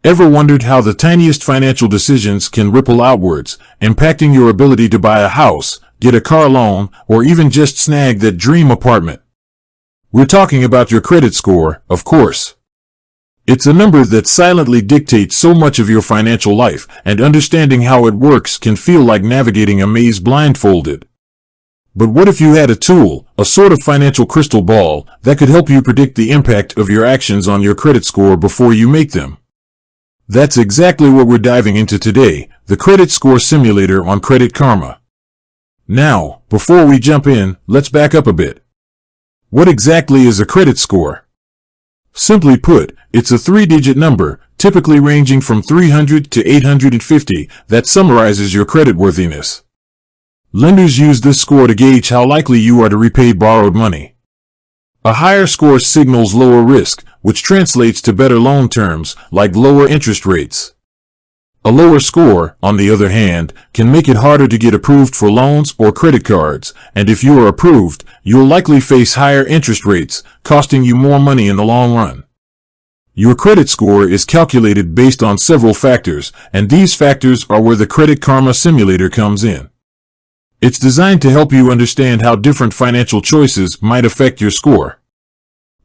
Ever wondered how the tiniest financial decisions can ripple outwards, impacting your ability to buy a house, get a car loan, or even just snag that dream apartment? We're talking about your credit score, of course. It's a number that silently dictates so much of your financial life, and understanding how it works can feel like navigating a maze blindfolded. But what if you had a tool, a sort of financial crystal ball, that could help you predict the impact of your actions on your credit score before you make them? That's exactly what we're diving into today, the Credit Score Simulator on Credit Karma. Now, before we jump in, let's back up a bit. What exactly is a credit score? Simply put, it's a 3-digit number, typically ranging from 300 to 850, that summarizes your creditworthiness. Lenders use this score to gauge how likely you are to repay borrowed money. A higher score signals lower risk, which translates to better loan terms, like lower interest rates. A lower score, on the other hand, can make it harder to get approved for loans or credit cards, and if you are approved, you'll likely face higher interest rates, costing you more money in the long run. Your credit score is calculated based on several factors, and these factors are where the Credit Karma Simulator comes in. It's designed to help you understand how different financial choices might affect your score.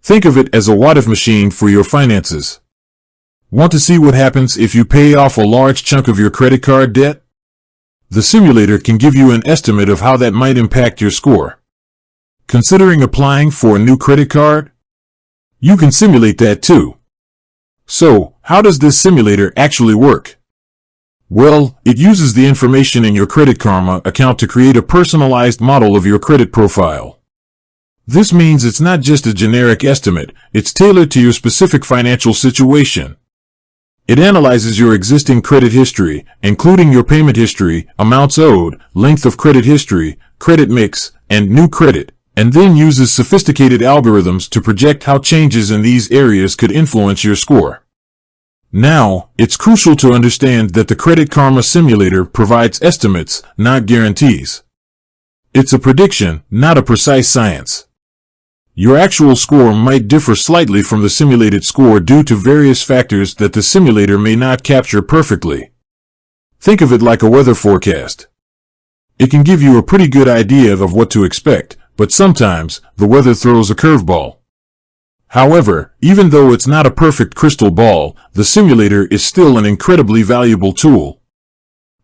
Think of it as a what-if machine for your finances. Want to see what happens if you pay off a large chunk of your credit card debt? The simulator can give you an estimate of how that might impact your score. Considering applying for a new credit card? You can simulate that too. So, how does this simulator actually work? Well, it uses the information in your Credit Karma account to create a personalized model of your credit profile. This means it's not just a generic estimate, it's tailored to your specific financial situation. It analyzes your existing credit history, including your payment history, amounts owed, length of credit history, credit mix, and new credit, and then uses sophisticated algorithms to project how changes in these areas could influence your score. Now, it's crucial to understand that the Credit Karma Simulator provides estimates, not guarantees. It's a prediction, not a precise science. Your actual score might differ slightly from the simulated score due to various factors that the simulator may not capture perfectly. Think of it like a weather forecast. It can give you a pretty good idea of what to expect, but sometimes the weather throws a curveball. However, even though it's not a perfect crystal ball, the simulator is still an incredibly valuable tool.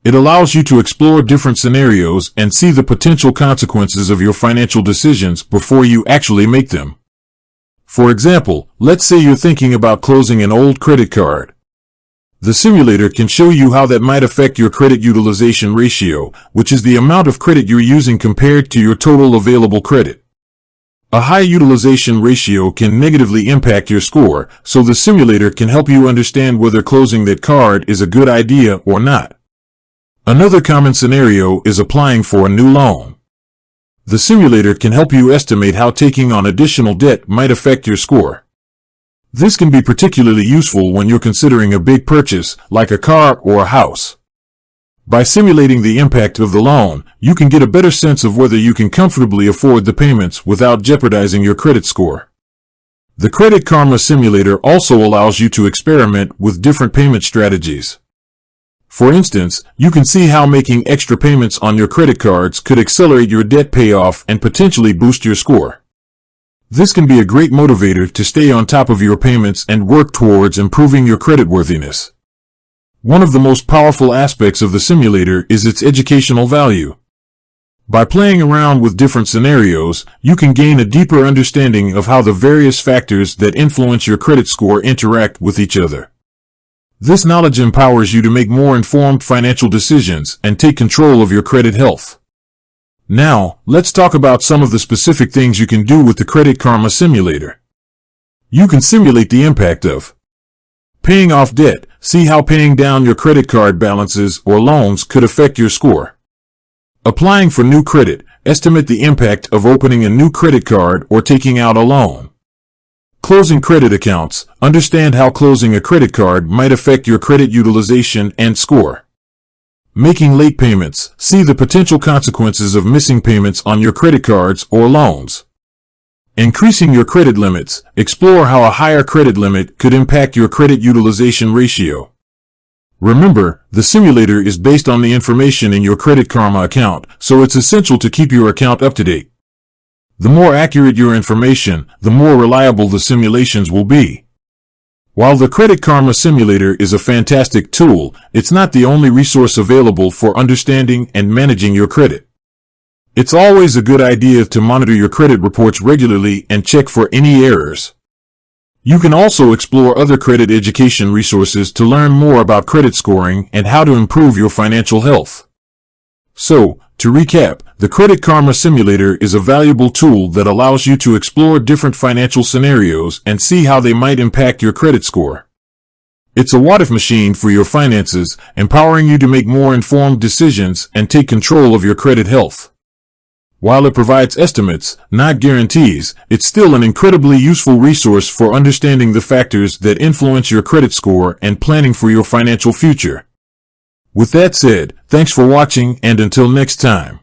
It allows you to explore different scenarios and see the potential consequences of your financial decisions before you actually make them. For example, let's say you're thinking about closing an old credit card. The simulator can show you how that might affect your credit utilization ratio, which is the amount of credit you're using compared to your total available credit. A high utilization ratio can negatively impact your score, so the simulator can help you understand whether closing that card is a good idea or not. Another common scenario is applying for a new loan. The simulator can help you estimate how taking on additional debt might affect your score. This can be particularly useful when you're considering a big purchase, like a car or a house. By simulating the impact of the loan, you can get a better sense of whether you can comfortably afford the payments without jeopardizing your credit score. The Credit Karma Simulator also allows you to experiment with different payment strategies. For instance, you can see how making extra payments on your credit cards could accelerate your debt payoff and potentially boost your score. This can be a great motivator to stay on top of your payments and work towards improving your creditworthiness. One of the most powerful aspects of the simulator is its educational value. By playing around with different scenarios, you can gain a deeper understanding of how the various factors that influence your credit score interact with each other. This knowledge empowers you to make more informed financial decisions and take control of your credit health. Now, let's talk about some of the specific things you can do with the Credit Karma Simulator. You can simulate the impact of paying off debt. See how paying down your credit card balances or loans could affect your score. Applying for new credit. Estimate the impact of opening a new credit card or taking out a loan. Closing credit accounts. Understand how closing a credit card might affect your credit utilization and score. Making late payments. See the potential consequences of missing payments on your credit cards or loans. Increasing your credit limits. Explore how a higher credit limit could impact your credit utilization ratio. Remember, the simulator is based on the information in your Credit Karma account, so it's essential to keep your account up to date. The more accurate your information, the more reliable the simulations will be. While the Credit Karma simulator is a fantastic tool, it's not the only resource available for understanding and managing your credit. It's always a good idea to monitor your credit reports regularly and check for any errors. You can also explore other credit education resources to learn more about credit scoring and how to improve your financial health. So, to recap, the Credit Karma Simulator is a valuable tool that allows you to explore different financial scenarios and see how they might impact your credit score. It's a what-if machine for your finances, empowering you to make more informed decisions and take control of your credit health. While it provides estimates, not guarantees, it's still an incredibly useful resource for understanding the factors that influence your credit score and planning for your financial future. With that said, thanks for watching, and until next time.